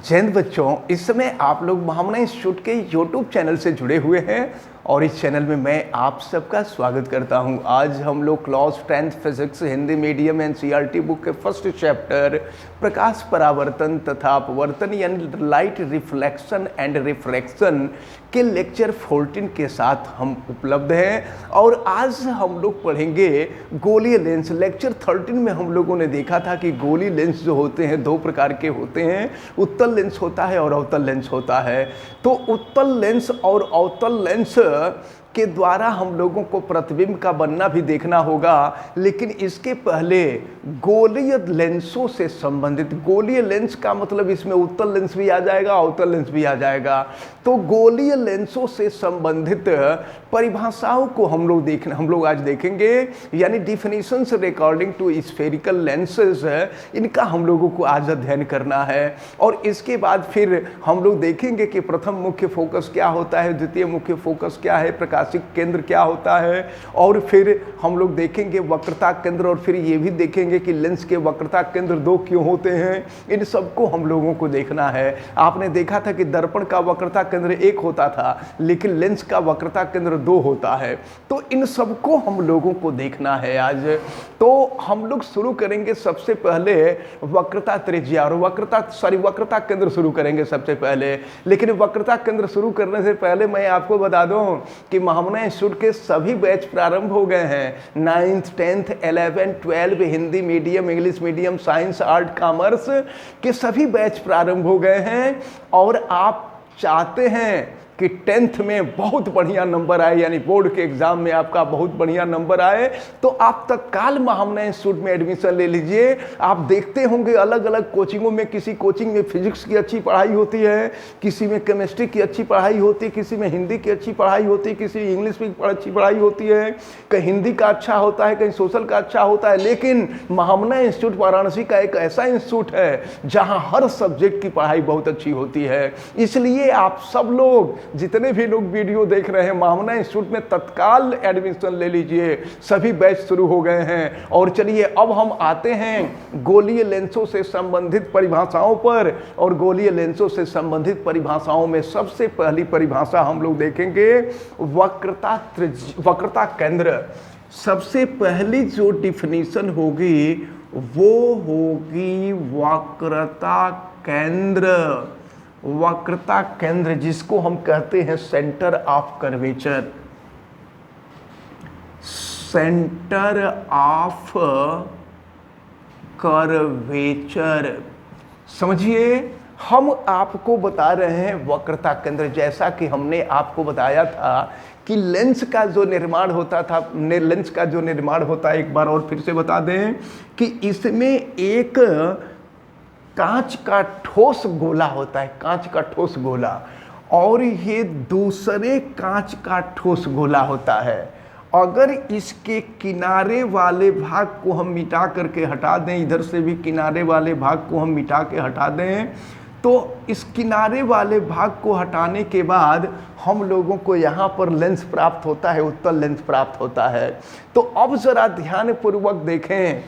जय हिंद बच्चों, इस समय आप लोग महामना इंस्टीट्यूट के यूट्यूब चैनल से जुड़े हुए हैं और इस चैनल में मैं आप सबका स्वागत करता हूं। आज हम लोग class 10th physics Hindi medium NCERT book के फर्स्ट चैप्टर प्रकाश परावर्तन तथा अपवर्तन यानी लाइट रिफ्लेक्शन एंड रिफ्रैक्शन के लेक्चर 14 के साथ हम उपलब्ध हैं और आज हम लोग पढ़ेंगे गोलीय लेंस। लेक्चर 13 में हम लोगों ने देखा था कि गोलीय लेंस जो होते हैं दो प्रकार के होते हैं, उत्तल लेंस होता है और अवतल लेंस होता है। तो उत्तल लेंस और अवतल लेंस के द्वारा हम लोगों को प्रतिबिंब का बनना भी देखना होगा, लेकिन इसके पहले गोलीय लेंसों से संबंधित, गोलीय लेंस का मतलब इसमें उत्तल लेंस भी आ जाएगा, अवतल लेंस भी आ जाएगा। तो गोलीय लेंसों से संबंधित परिभाषाओं को हम लोग आज देखेंगे, यानी definitions according to spherical lenses, इनका हम लोगों को आज अध्ययन करना है। और इसके बाद फिर हम लोग देखेंगे कि प्रथम मुख्य फोकस क्या होता है, द्वितीय मुख्य फोकस क्या है, प्रकाशिक केंद्र क्या होता है, और फिर हम लोग देखेंगे वक्रता केंद्र, और फिर ये भी देखेंगे कि लेंस के वक्रता केंद्र दो क्यों होते हैं। इन सबको हम लोगों को देखना है। आपने देखा था कि दर्पण का वक्रता केंद्र एक होता था, लेकिन लेंस का वक्रता केंद्र दो होता है। तो इन सबको हम लोगों को देखना है आज। तो हम लोग शुरू करेंगे सबसे पहले वक्रता त्रिज्या और वक्रता केंद्र शुरू करेंगे सबसे पहले। लेकिन वक्रता केंद्र शुरू करने से पहले मैं आपको बता दूं कि महामना इंस्टीट्यूट के सभी बैच प्रारंभ हो गए हैं। 9th 10th 11th 12 Hindi medium, English medium, science, art, commerce के सभी बैच प्रारंभ हो गए हैं। और आप चाहते हैं कि 10th में बहुत बढ़िया नंबर आए, यानी बोर्ड के एग्जाम में आपका बहुत बढ़िया नंबर आए, तो आप तत्काल महामना इंस्टीट्यूट में एडमिशन ले लीजिए। आप देखते होंगे अलग अलग कोचिंगों में, किसी कोचिंग में फिजिक्स की अच्छी पढ़ाई होती है, किसी में केमिस्ट्री की अच्छी पढ़ाई होती है, किसी में हिंदी की अच्छी पढ़ाई होती है, किसी में इंग्लिश की अच्छी पढ़ाई होती है, कहीं हिंदी का अच्छा होता है, कहीं सोशल का अच्छा होता है। लेकिन महामना इंस्टीट्यूट वाराणसी का एक ऐसा इंस्टीट्यूट है जहाँ हर सब्जेक्ट की पढ़ाई बहुत अच्छी होती है। इसलिए आप सब लोग, जितने भी लोग वीडियो देख रहे हैं, महामना इंस्टीट्यूट में तत्काल एडमिशन ले लीजिए। सभी बैच शुरू हो गए हैं। और चलिए अब हम आते हैं गोलीय लेंसों से संबंधित परिभाषाओं पर। और गोलीय लेंसों से संबंधित परिभाषाओं में सबसे पहली परिभाषा हम लोग देखेंगे वक्रता केंद्र। सबसे पहली जो डिफिनीशन होगी वो होगी वक्रता केंद्र। वक्रता केंद्र जिसको हम कहते हैं centre of curvature, centre of curvature. समझिए, हम आपको बता रहे हैं वक्रता केंद्र। जैसा कि हमने आपको बताया था कि लेंस का जो निर्माण होता था, लेंस का जो निर्माण होता है, एक बार और फिर से बता दें कि इसमें एक कांच का ठोस गोला होता है, कांच का ठोस गोला, और ये दूसरे कांच का ठोस गोला होता है। अगर इसके किनारे वाले भाग को हम मिटा करके हटा दें, इधर से भी किनारे वाले भाग को हम मिटा के हटा दें, तो इस किनारे वाले भाग को हटाने के बाद हम लोगों को यहाँ पर लेंस प्राप्त होता है, उत्तल लेंस प्राप्त होता है। तो अब जरा ध्यानपूर्वक देखें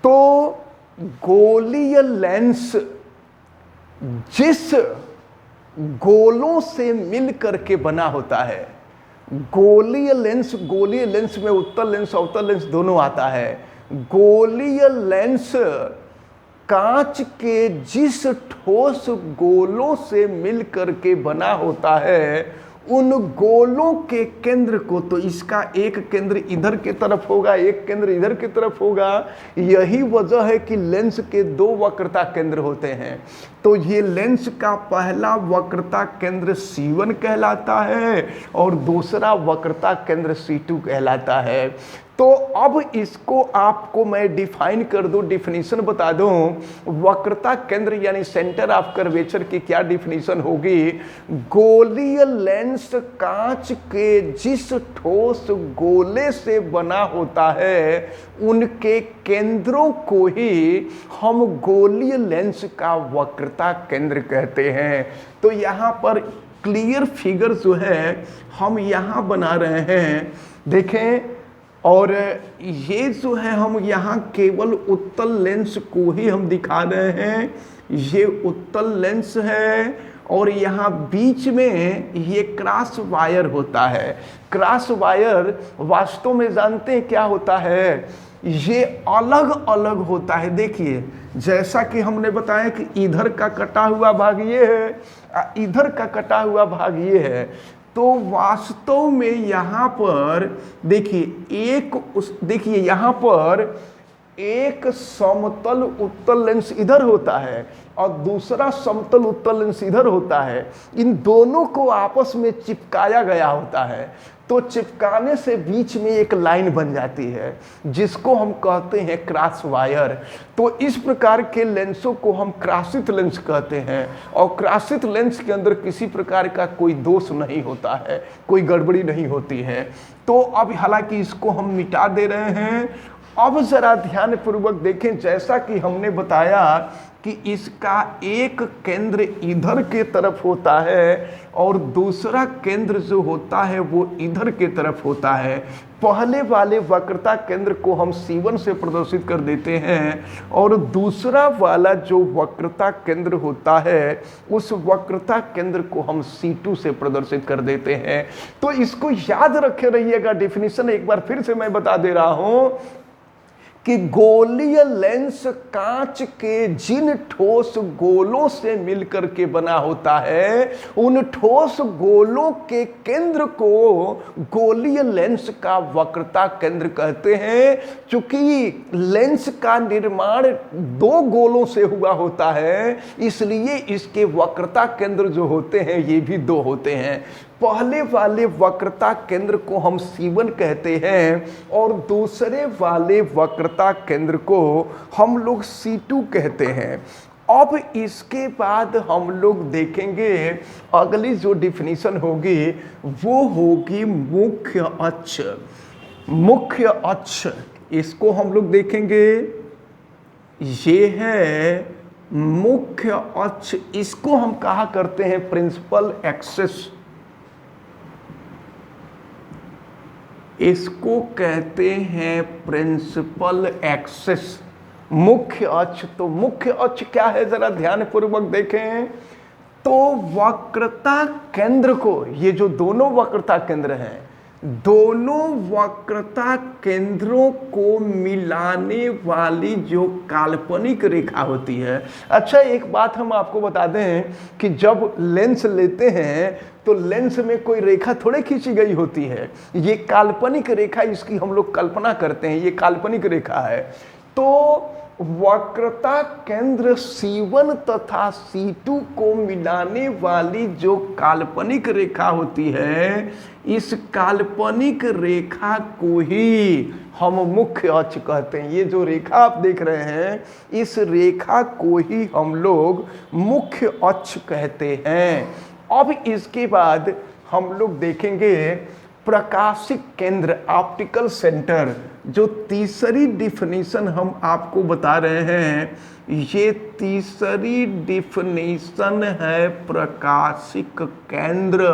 तो गोलीय लेंस जिस गोलों से मिल करके बना होता है, गोलीय लेंस में उत्तल लेंस अवतल लेंस दोनों आता है। गोलीय लेंस कांच के जिस ठोस गोलों से मिल करके बना होता है, उन गोलों के केंद्र को, तो इसका एक केंद्र इधर की तरफ होगा, एक केंद्र इधर की तरफ होगा। यही वजह है कि लेंस के दो वक्रता केंद्र होते हैं। तो ये लेंस का पहला वक्रता केंद्र C1 कहलाता है और दूसरा वक्रता केंद्र C2 कहलाता है। तो अब इसको आपको मैं डिफाइन कर दूं, डिफिनीशन बता दूं। वक्रता केंद्र यानी सेंटर ऑफ कर्वेचर की क्या डिफिनीशन होगी? गोलीय लेंस कांच के जिस ठोस गोले से बना होता है, उनके केंद्रों को ही हम गोलीय लेंस का वक्रता केंद्र कहते हैं। तो यहाँ पर क्लियर फिगर जो है हम यहाँ बना रहे हैं, देखें। और ये जो है हम यहाँ केवल उत्तल लेंस को ही हम दिखा रहे हैं। ये उत्तल लेंस है और यहाँ बीच में ये क्रॉस वायर होता है। क्रॉस वायर वास्तव में जानते हैं क्या होता है? ये अलग अलग होता है। देखिए, जैसा कि हमने बताया कि इधर का कटा हुआ भाग ये है, इधर का कटा हुआ भाग ये है। तो वास्तव में यहाँ पर देखिए देखिए यहाँ पर एक समतल उत्तल लेंस इधर होता है और दूसरा समतल उत्तल लेंस इधर होता है। इन दोनों को आपस में चिपकाया गया होता है। तो चिपकाने से बीच में एक लाइन बन जाती है जिसको हम कहते हैं क्रॉस वायर। तो इस प्रकार के लेंसों को हम क्रॉसित लेंस कहते हैं और क्रॉसित लेंस के अंदर किसी प्रकार का कोई दोष नहीं होता है, कोई गड़बड़ी नहीं होती है। तो अब हालांकि इसको हम मिटा दे रहे हैं। अब जरा ध्यान पूर्वक देखें, जैसा कि हमने बताया कि इसका एक केंद्र इधर के तरफ होता है और दूसरा केंद्र जो होता है वो इधर के तरफ होता है। पहले वाले वक्रता केंद्र को हम C1 से प्रदर्शित कर देते हैं और दूसरा वाला जो वक्रता केंद्र होता है उस वक्रता केंद्र को हम C2 से प्रदर्शित कर देते हैं। तो इसको याद रखे रहिएगा। डेफिनेशन एक बार फिर से मैं बता दे रहा हूं कि गोलीय लेंस कांच के जिन ठोस गोलों से मिलकर के बना होता है उन ठोस गोलों के केंद्र को गोलीय लेंस का वक्रता केंद्र कहते हैं। चूंकि लेंस का निर्माण दो गोलों से हुआ होता है इसलिए इसके वक्रता केंद्र जो होते हैं ये भी दो होते हैं। पहले वाले वक्रता केंद्र को हम C1 कहते हैं और दूसरे वाले वक्रता केंद्र को हम लोग C2 कहते हैं। अब इसके बाद हम लोग देखेंगे अगली जो डिफिनीशन होगी वो होगी मुख्य अक्ष। मुख्य अक्ष इसको हम लोग देखेंगे, ये है मुख्य अक्ष। इसको हम कहा करते हैं प्रिंसिपल एक्सिस। इसको कहते हैं प्रिंसिपल एक्सिस, मुख्य अक्ष। तो मुख्य अक्ष क्या है जरा ध्यान पूर्वक देखें। तो वक्रता केंद्र को, ये जो दोनों वक्रता केंद्र हैं, दोनों वक्रता केंद्रों को मिलाने वाली जो काल्पनिक रेखा होती है। अच्छा, एक बात हम आपको बता दें कि जब लेंस लेते हैं तो लेंस में कोई रेखा थोड़े खींची गई होती है, ये काल्पनिक रेखा, इसकी हम लोग कल्पना करते हैं, ये काल्पनिक रेखा है। तो वक्रता केंद्र C1 तथा C2 को मिलाने वाली जो काल्पनिक रेखा होती है इस काल्पनिक रेखा को ही हम मुख्य अक्ष कहते हैं। ये जो रेखा आप देख रहे हैं इस रेखा को ही हम लोग मुख्य अक्ष कहते हैं। अब इसके बाद हम लोग देखेंगे प्रकाशिक केंद्र, ऑप्टिकल सेंटर। जो तीसरी डिफिनीशन हम आपको बता रहे हैं, ये तीसरी डिफिनीशन है प्रकाशिक केंद्र।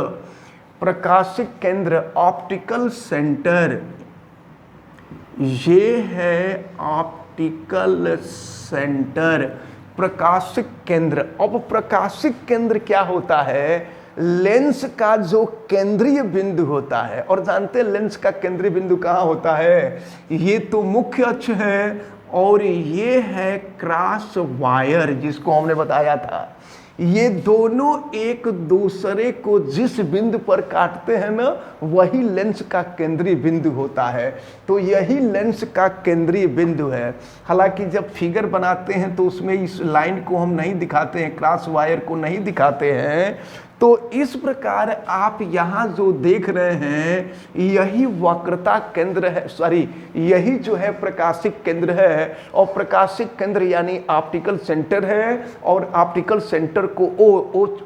प्रकाशिक केंद्र, ऑप्टिकल सेंटर, ये है ऑप्टिकल सेंटर, प्रकाशिक केंद्र। अब प्रकाशिक केंद्र क्या होता है? लेंस का जो केंद्रीय बिंदु होता है, और जानते हैं लेंस का केंद्रीय बिंदु कहाँ होता है? ये तो मुख्य अक्ष है और ये है क्रॉस वायर जिसको हमने बताया था। ये दोनों एक दूसरे को जिस बिंदु पर काटते हैं ना वही लेंस का केंद्रीय बिंदु होता है। तो यही लेंस का केंद्रीय बिंदु है। हालांकि जब फिगर बनाते हैं तो उसमें इस लाइन को हम नहीं दिखाते हैं, क्रॉस वायर को नहीं दिखाते हैं। तो इस प्रकार आप यहाँ जो देख रहे हैं यही वक्रता केंद्र है, सॉरी यही जो है प्रकाशिक केंद्र है। और प्रकाशिक केंद्र यानी ऑप्टिकल सेंटर है और ऑप्टिकल सेंटर को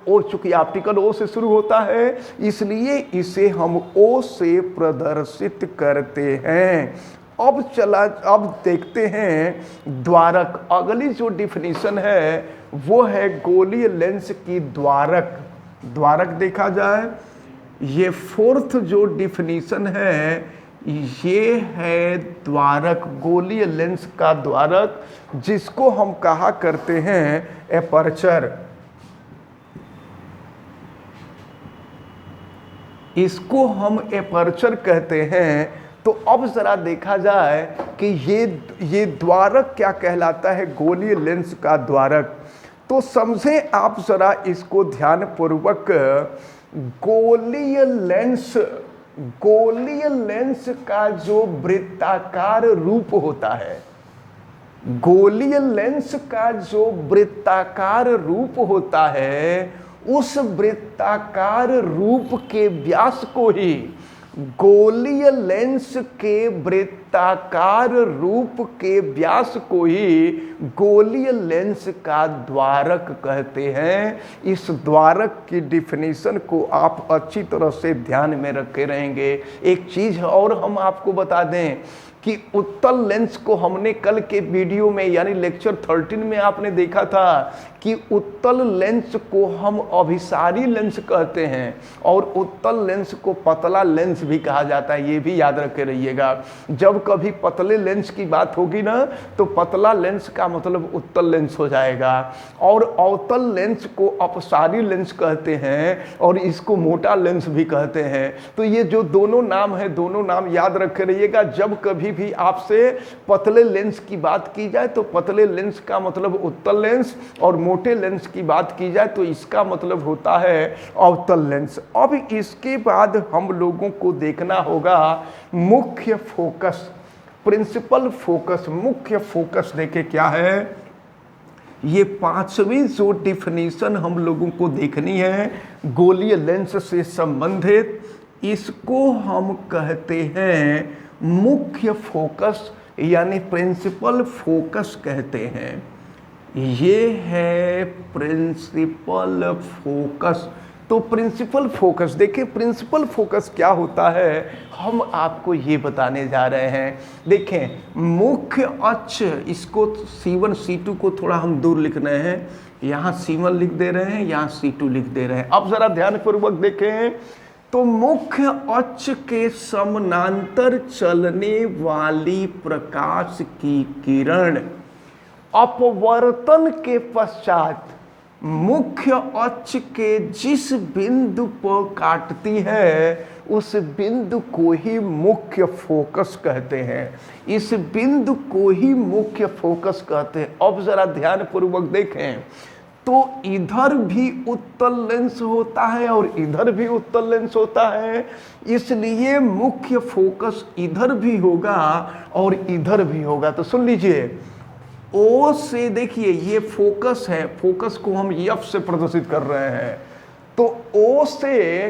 ओ चूंकि ऑप्टिकल ओ से शुरू होता है इसलिए इसे हम ओ से प्रदर्शित करते हैं। अब देखते हैं द्वारक। अगली जो डिफिनीशन है वो है गोलीय लेंस की द्वारक। द्वारक देखा जाए, ये फोर्थ जो डिफिनीशन है ये है द्वारक, गोलीय लेंस का द्वारक, जिसको हम कहा करते हैं एपर्चर। इसको हम एपर्चर कहते हैं। तो अब जरा देखा जाए कि ये द्वारक क्या कहलाता है, गोलीय लेंस का द्वारक। तो समझें आप जरा इसको ध्यानपूर्वक। गोलीय लेंस का जो वृत्ताकार रूप होता है, गोलीय लेंस का जो वृत्ताकार रूप होता है, उस वृत्ताकार रूप के व्यास को ही, गोलीय लेंस के वृत्ताकार रूप के व्यास को ही गोलीय लेंस का द्वारक कहते हैं। इस द्वारक की डिफिनीशन को आप अच्छी तरह से ध्यान में रखे रहेंगे। एक चीज और हम आपको बता दें कि उत्तल लेंस को हमने कल के वीडियो में यानी लेक्चर 13 में आपने देखा था कि उत्तल लेंस को हम अभिसारी लेंस कहते हैं और उत्तल लेंस को पतला लेंस भी कहा जाता है। ये भी याद रखे रहिएगा। जब कभी पतले लेंस की बात होगी ना, तो पतला लेंस का मतलब उत्तल लेंस हो जाएगा, और अवतल लेंस को अपसारी लेंस कहते हैं और इसको मोटा लेंस भी कहते हैं। तो ये जो दोनों नाम है, दोनों नाम याद रखे रहिएगा। जब कभी भी आपसे पतले लेंस की बात की जाए तो पतले लेंस का मतलब उत्तल लेंस, और मोटे लेंस की बात की जाए तो इसका मतलब होता है अवतल लेंस। अब इसके बाद हम लोगों को देखना होगा मुख्य फोकस, प्रिंसिपल फोकस। मुख्य फोकस देखे क्या है, ये पांचवी जो डिफिनीशन हम लोगों को देखनी है गोलीय लेंस से संबंधित, इसको हम कहते हैं मुख्य फोकस यानी प्रिंसिपल फोकस कहते हैं। ये है प्रिंसिपल फोकस। तो प्रिंसिपल फोकस देखिए, प्रिंसिपल फोकस क्या होता है हम आपको ये बताने जा रहे हैं। देखें मुख्य अक्ष, इसको C1 C2 को थोड़ा हम दूर लिख रहे हैं, यहाँ C1 लिख दे रहे हैं, यहाँ C2 लिख दे रहे हैं। अब जरा ध्यानपूर्वक देखें तो मुख्य अक्ष के समानांतर चलने वाली प्रकाश की किरण अपवर्तन के पश्चात मुख्य अक्ष के जिस बिंदु पर काटती है उस बिंदु को ही मुख्य फोकस कहते हैं। इस बिंदु को ही मुख्य फोकस कहते हैं। अब जरा ध्यानपूर्वक देखें तो इधर भी उत्तल लेंस होता है और इधर भी उत्तल लेंस होता है, इसलिए मुख्य फोकस इधर भी होगा और इधर भी होगा। तो सुन लीजिए, O से देखिए ये फोकस है, फोकस को हम F से प्रदर्शित कर रहे हैं। तो O से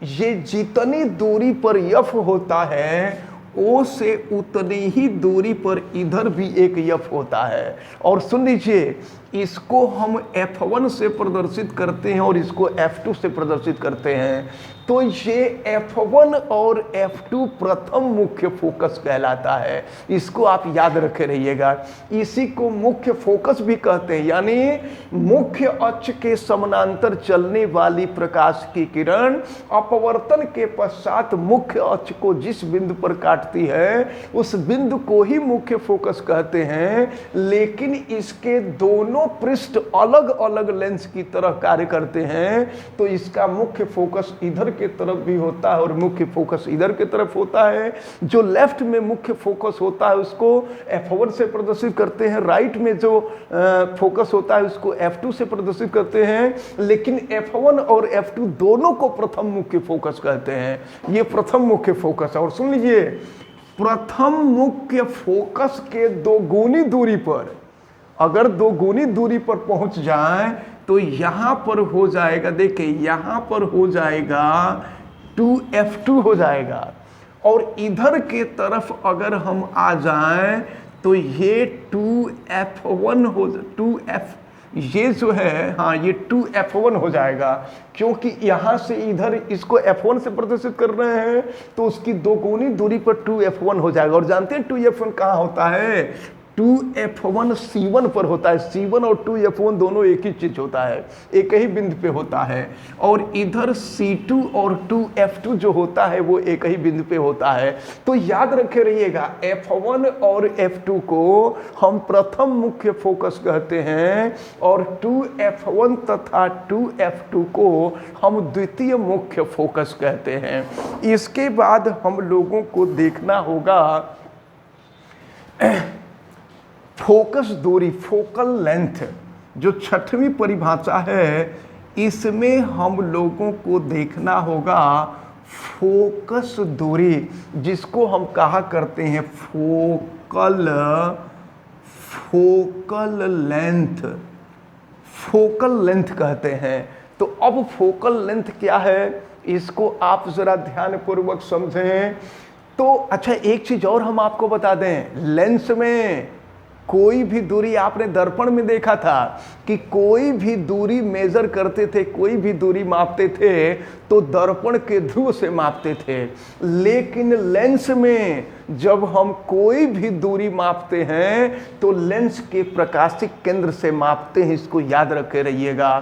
ये जितनी दूरी पर F होता है, O से उतनी ही दूरी पर इधर भी एक F होता है। और सुन लीजिए, इसको हम F1 से प्रदर्शित करते हैं और इसको F2 से प्रदर्शित करते हैं। तो ये F1 और F2 प्रथम मुख्य फोकस कहलाता है। इसको आप याद रखे रहिएगा। इसी को मुख्य फोकस भी कहते हैं, यानी मुख्य अक्ष के समानांतर चलने वाली प्रकाश की किरण अपवर्तन के पश्चात मुख्य अक्ष को जिस बिंदु पर काटती है उस बिंदु को ही मुख्य फोकस कहते हैं। लेकिन इसके दोनों पृष्ठ अलग अलग लेंस की तरह कार्य करते हैं, तो इसका मुख्य फोकस इधर के तरफ भी होता है और मुख्य फोकस इधर के तरफ होता है। जो लेफ्ट में मुख्य फोकस होता है उसको F1 से प्रदर्शित करते हैं, राइट में जो फोकस होता है उसको F2 से प्रदर्शित करते हैं। लेकिन F1 और F2 दोनों को प्रथम मुख्य फोकस कहते हैं। ये प्रथम मुख्य फोकस है। और सुन लीजिए, प्रथम मुख्य फोकस के दोगुनी दूरी पर, अगर दोगुनी दूरी पर पहुंच जाए तो यहां पर हो जाएगा, देखिए यहां पर हो जाएगा 2F2 हो जाएगा, और इधर के तरफ अगर हम आ जाएं तो ये 2F1 हो, 2F ये जो है, हाँ ये 2F1 हो जाएगा, क्योंकि यहाँ से इधर इसको F1 से प्रदर्शित कर रहे हैं तो उसकी दोगुनी दूरी पर 2F1 हो जाएगा। और जानते हैं 2F1 कहाँ होता है? 2f1 c1 पर होता है। c1 और 2f1 दोनों एक ही चीज होता है, एक ही बिंदु पे होता है। और इधर c2 और 2f2 जो होता है वो एक ही बिंदु पे होता है। तो याद रखे रहिएगा, f1 और f2 को हम प्रथम मुख्य फोकस कहते हैं और 2f1 तथा 2f2 को हम द्वितीय मुख्य फोकस कहते हैं। इसके बाद हम लोगों को देखना होगा फोकस दूरी, फोकल लेंथ, जो छठवीं परिभाषा है, इसमें हम लोगों को देखना होगा फोकस दूरी, जिसको हम कहा करते हैं फोकल लेंथ, फोकल लेंथ कहते हैं। तो अब फोकल लेंथ क्या है, इसको आप जरा ध्यान पूर्वक समझें। तो अच्छा, एक चीज और हम आपको बता दें, लेंस में कोई भी दूरी, आपने दर्पण में देखा था कि कोई भी दूरी मेजर करते थे, कोई भी दूरी मापते थे तो दर्पण के ध्रुव से मापते थे। लेकिन लेंस में जब हम कोई भी दूरी मापते हैं तो लेंस के प्रकाशिक केंद्र से मापते हैं, इसको याद रखे रहिएगा।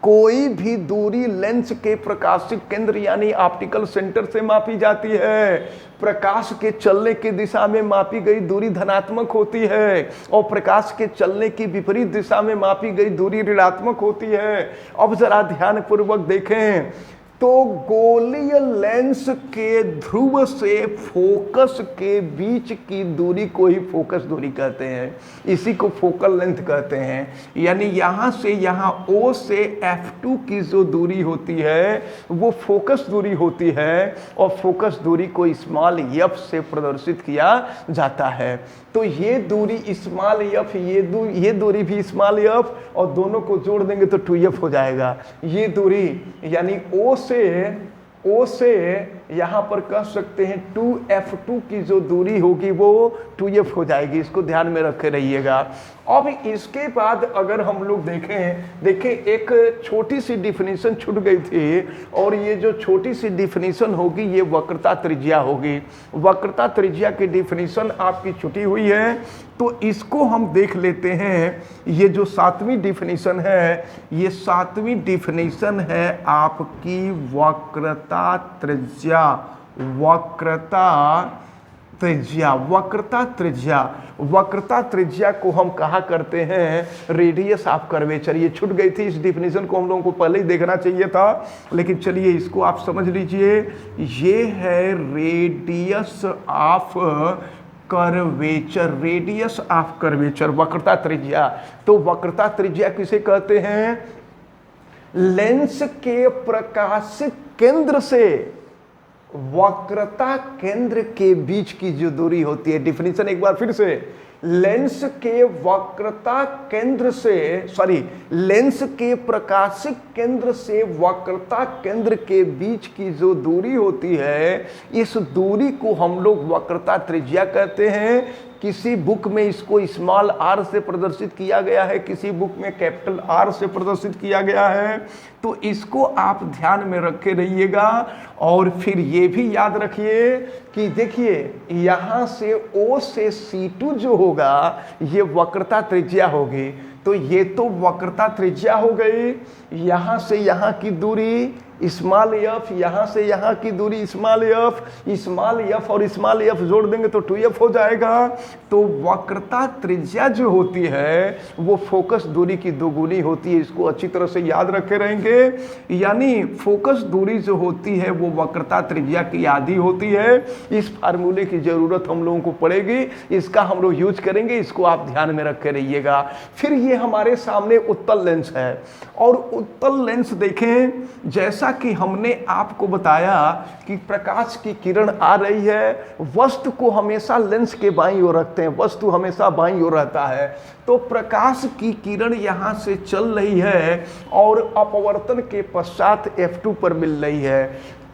कोई भी दूरी लेंस के प्रकाशिक केंद्र यानी ऑप्टिकल सेंटर से मापी जाती है। प्रकाश के चलने की दिशा में मापी गई दूरी धनात्मक होती है और प्रकाश के चलने की विपरीत दिशा में मापी गई दूरी ऋणात्मक होती है। अब जरा ध्यान पूर्वक देखें तो गोलीय लेंस के ध्रुव से फोकस के बीच की दूरी को ही फोकस दूरी कहते हैं, इसी को फोकल लेंथ कहते हैं। यानी यहाँ से यहाँ O से F2 की जो दूरी होती है वो फोकस दूरी होती है और फोकस दूरी को स्मॉल f से प्रदर्शित किया जाता है। तो ये दूरी स्मॉल f, ये दूरी भी स्मॉल f और दोनों को जोड़ देंगे तो 2f हो जाएगा। ये दूरी यानी O से यहाँ पर कह सकते हैं 2f2 की जो दूरी होगी वो 2f हो जाएगी, इसको ध्यान में रखे रहिएगा। अब इसके बाद अगर हम लोग देखें एक छोटी सी डिफिनीशन छूट गई थी और ये जो छोटी सी डिफिनीशन होगी ये वक्रता त्रिज्या होगी। वक्रता त्रिज्या की डिफिनीशन आपकी छुटी हुई है तो इसको हम देख लेते हैं। ये जो 7वीं डिफिनीशन है, ये 7वीं डिफिनीशन है आपकी वक्रता त्रिज्या। वक्रता त्रिज्या को हम कहा करते हैं रेडियस ऑफ कर्वेचर। ये छूट गई थी, इस डिफिनीशन को हम लोगों को पहले ही देखना चाहिए था, लेकिन चलिए इसको आप समझ लीजिए। ये है radius of curvature, radius of curvature, वक्रता त्रिज्या। तो वक्रता त्रिज्या किसे कहते हैं? लेंस के प्रकाशिक केंद्र से वक्रता केंद्र के बीच की जो दूरी होती है। डिफिनीशन एक बार फिर से, लेंस के वक्रता केंद्र से लेंस के प्रकाशिक केंद्र से वक्रता केंद्र के बीच की जो दूरी होती है, इस दूरी को हम लोग वक्रता त्रिज्या कहते हैं। किसी बुक में इसको स्मॉल r से प्रदर्शित किया गया है, किसी बुक में कैपिटल R से प्रदर्शित किया गया है। तो इसको आप ध्यान में रखे रहिएगा। और फिर ये भी याद रखिए कि देखिए यहाँ से O से C2 जो होगा ये वक्रता त्रिज्या होगी। तो ये तो वक्रता त्रिज्या हो गई। यहाँ से यहाँ की दूरी स्मॉल f, यहाँ से यहाँ की दूरी स्मॉल f और स्मॉल f जोड़ देंगे तो 2f हो जाएगा। तो वक्रता त्रिज्या जो होती है वो फोकस दूरी की दोगुनी होती है, इसको अच्छी तरह से याद रखे रहेंगे। यानी फोकस दूरी जो होती है वो वक्रता त्रिज्या की आधी होती है। इस फार्मूले की जरूरत हम लोगों को पड़ेगी, इसका हम लोग यूज करेंगे, इसको आप ध्यान में रखे रहिएगा। फिर ये हमारे सामने उत्तल लेंस है और उत्तल लेंस देखें, जैसा कि हमने आपको बताया कि प्रकाश की किरण आ रही है, वस्तु को हमेशा लेंस के बाईं ओर रखते हैं, वस्तु हमेशा बाईं ओर रहता है। तो प्रकाश की किरण यहाँ से चल रही है और अपवर्तन के पश्चात F2 पर मिल रही है।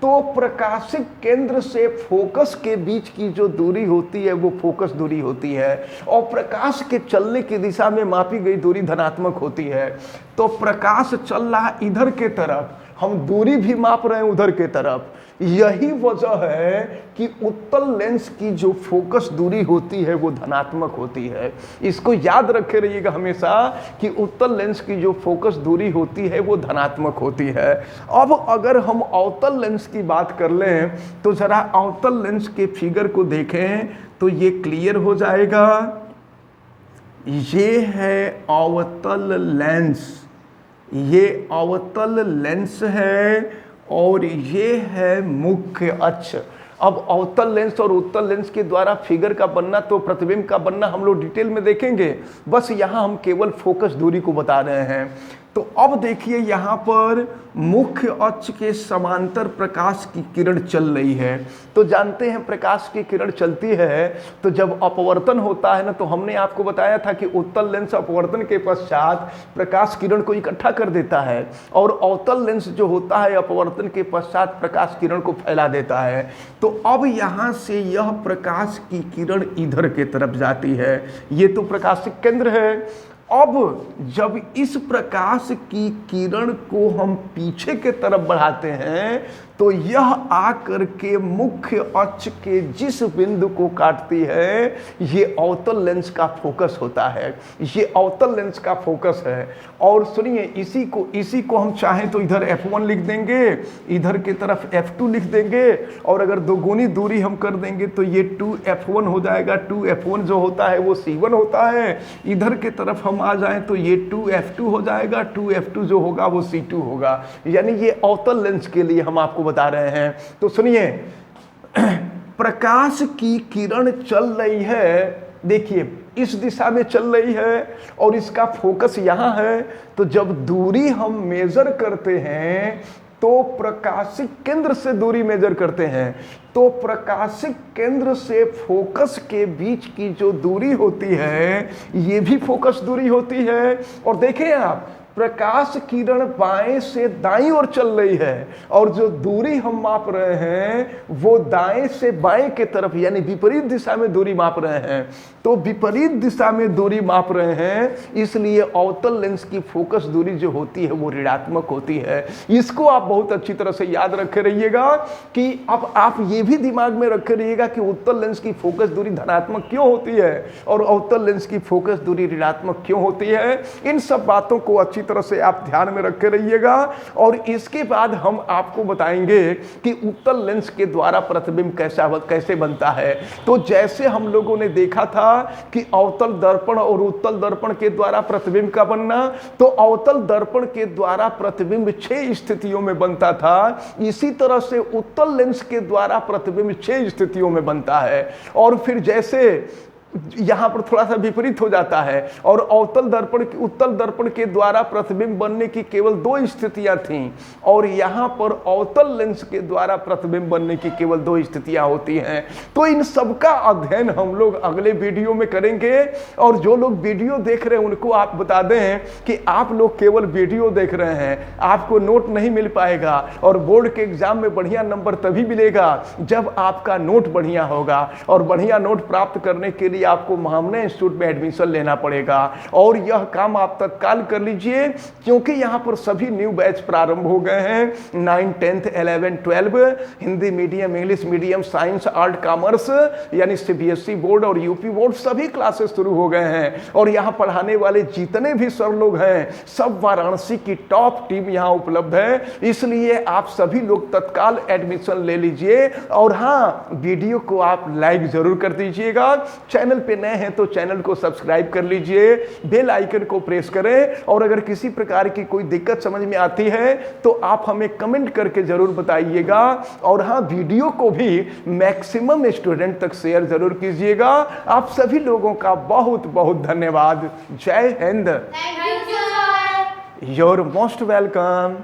तो प्रकाशिक केंद्र से फोकस के बीच की जो दूरी होती है वो फोकस दूरी होती है और प्रकाश के चलने की दिशा में मापी गई दूरी धनात्मक होती है। तो प्रकाश चल रहा इधर के तरफ, हम दूरी भी माप रहे हैं उधर के तरफ। यही वजह है कि उत्तल लेंस की जो फोकस दूरी होती है वो धनात्मक होती है। इसको याद रखे रहिएगा हमेशा कि उत्तल लेंस की जो फोकस दूरी होती है वो धनात्मक होती है। अब अगर हम अवतल लेंस की बात कर लें तो जरा अवतल लेंस के फिगर को देखें तो ये क्लियर हो जाएगा। ये है अवतल लेंस, ये अवतल लेंस है और ये है मुख्य अक्ष। अब अवतल लेंस और उत्तल लेंस के द्वारा फिगर का बनना तो प्रतिबिंब का बनना हम लोग डिटेल में देखेंगे, बस यहाँ हम केवल फोकस दूरी को बता रहे हैं। तो अब देखिए यहाँ पर मुख्य अक्ष के समांतर प्रकाश की किरण चल रही है। तो जानते हैं प्रकाश की किरण चलती है तो जब अपवर्तन होता है ना, तो हमने आपको बताया था कि उत्तल लेंस अपवर्तन के पश्चात प्रकाश किरण को इकट्ठा कर देता है और अवतल लेंस जो होता है अपवर्तन के पश्चात प्रकाश किरण को फैला देता है। तो अब यहाँ से यह प्रकाश की किरण इधर के तरफ जाती है, ये तो प्रकाशिक केंद्र है। अब जब इस प्रकाश की किरण को हम पीछे के तरफ बढ़ाते हैं तो यह आकर के मुख्य अक्ष के जिस बिंदु को काटती है ये अवतल लेंस का फोकस होता है, ये अवतल लेंस का फोकस है। और सुनिए इसी को हम चाहें तो इधर f1 लिख देंगे, इधर की तरफ f2 लिख देंगे और अगर दोगुनी दूरी हम कर देंगे तो ये 2f1 हो जाएगा। 2f1 जो होता है वो c1 होता है, इधर की तरफ हम आ जाएं तो ये 2f2 हो जाएगा, 2f2 जो होगा वो c2 होगा। यानी ये अवतल लेंस के लिए हम आपको बता रहे हैं। तो सुनिए प्रकाश की किरण चल रही है, देखिए इस दिशा में चल रही है और इसका फोकस यहाँ है। तो जब दूरी हम मेजर करते हैं तो प्रकाशिक केंद्र से दूरी मेजर करते हैं तो प्रकाशिक केंद्र से फोकस के बीच की जो दूरी होती है ये भी फोकस दूरी होती है। और देखें आप प्रकाश किरण बाएं से दाईं ओर चल रही है और जो दूरी हम माप रहे हैं वो दाएं से बाएं के तरफ यानी विपरीत दिशा में दूरी माप रहे हैं। तो विपरीत दिशा में दूरी माप रहे हैं इसलिए अवतल लेंस की फोकस दूरी जो होती है वो ऋणात्मक होती है। इसको आप बहुत अच्छी तरह से याद रखे रहिएगा कि अब आप ये भी दिमाग में रखे रहिएगा कि उत्तल लेंस की फोकस दूरी धनात्मक क्यों होती है और अवतल लेंस की फोकस दूरी ऋणात्मक क्यों होती है। इन सब बातों को अच्छी तरह से आप ध्यान में रखे रहिएगा। और इसके बाद हम आपको बताएंगे कि उत्तल लेंस के द्वारा प्रतिबिंब कैसे बनता है। तो जैसे हम लोगों ने देखा था कि अवतल दर्पण और उत्तल दर्पण के द्वारा प्रतिबिंब का बनना, तो अवतल दर्पण के द्वारा प्रतिबिंब 6 स्थितियों में बनता था, इसी तरह से उत्तल लेंस के द्वारा प्रतिबिंब 6 स्थितियों में बनता है। और फिर जैसे यहां पर थोड़ा सा विपरीत हो जाता है और उत्तल दर्पण के द्वारा प्रतिबिंब बनने की केवल 2 स्थितियां थीं और यहां पर अवतल लेंस के द्वारा प्रतिबिंब बनने की केवल 2 स्थितियां होती हैं। तो इन सब का अध्ययन हम लोग अगले वीडियो में करेंगे। और जो लोग वीडियो देख रहे हैं उनको आप बता दें कि आप लोग केवल वीडियो देख रहे हैं, आपको नोट नहीं मिल पाएगा और बोर्ड के एग्जाम में बढ़िया नंबर तभी मिलेगा जब आपका नोट बढ़िया होगा। और बढ़िया नोट प्राप्त करने के लिए आपको महामना इंस्टीट्यूट में एडमिशन लेना पड़ेगा और यह काम आप तत्काल कर लीजिए क्योंकि यहां पर सभी न्यू बैच प्रारंभ हो गए हैं। 9, 10, 11, 12 Hindi medium, English medium, science, art, commerce यानी सीबीएसई बोर्ड और यूपी बोर्ड सभी क्लासेस शुरू हो गए हैं। और यहां पढ़ाने वाले जितने भी सर लोग हैं सब वाराणसी की टॉप टीम यहां उपलब्ध है, इसलिए आप सभी लोग तत्काल एडमिशन ले लीजिए। और हाँ, वीडियो को आप लाइक जरूर कर दीजिएगा। चैनल पे नए हैं तो चैनल को सब्सक्राइब कर लीजिए, बेल आइकन को प्रेस करें। और अगर किसी प्रकार की कोई दिक्कत समझ में आती है तो आप हमें कमेंट करके जरूर बताइएगा। और हाँ, वीडियो को भी मैक्सिमम स्टूडेंट तक शेयर जरूर कीजिएगा। आप सभी लोगों का बहुत बहुत धन्यवाद। जय Hind. Thank you, sir. You're most welcome.